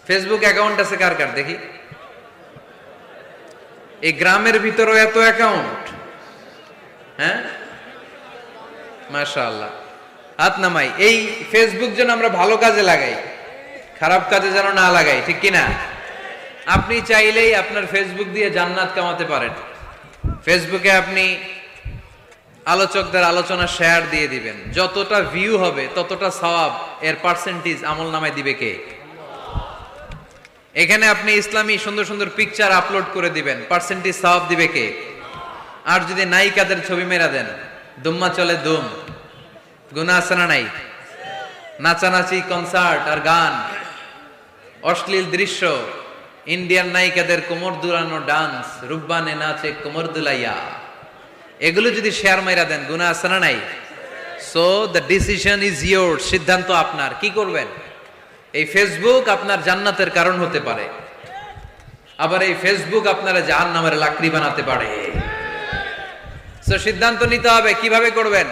Facebook account আছে কার কার দেখি? এই গ্রামের ভিতরেও এত অ্যাকাউন্ট? হ্যাঁ, মাশাআল্লাহ। হাত নামাই। এই ফেসবুক যেন আমরা ভালো কাজে লাগাই, খারাপ কাজে যেন না লাগাই, ঠিক কিনা? আপনি চাইলেই আপনার ফেসবুক দিয়ে জান্নাত কামাতে পারেন। ফেসবুকে আপনি আলোচকদের আলোচনা শেয়ার দিয়ে দিবেন, যতটা ভিউ হবে ততটা সওয়াব এর পার্সেন্টেজ আমল নামায় দিবে কে? এখানে আপনি ইসলামী সুন্দর সুন্দর পিকচার আপলোড করে দিবেন, পার্সেন্টেজ সওয়াব দিবে কে? আর যদি নায়িকাদের ছবি মেরা দেন, দুম্মা চলে দুম, গুনাহ আছে না নাই? নাচানাচি, কনসার্ট আর গান, অশ্লীল দৃশ্য, ইন্ডিয়ান নায়িকাদের কোমর দুলানো ডান্স, রুব্বানে নাচে কোমর দুলাইয়া, এগুলো যদি শেয়ার মাইরা দেন, গুনাহ আছে না নাই? So the decision is your, সিদ্ধান্ত আপনার। কি করবেন? এই ফেসবুক আপনার জান্নাতের কারণ হতে পারে, আবার এই ফেসবুক আপনারা জাহান্নামের লাকড়ি বানাতে পারে। সো সিদ্ধান্ত নিতে হবে কিভাবে করবেন।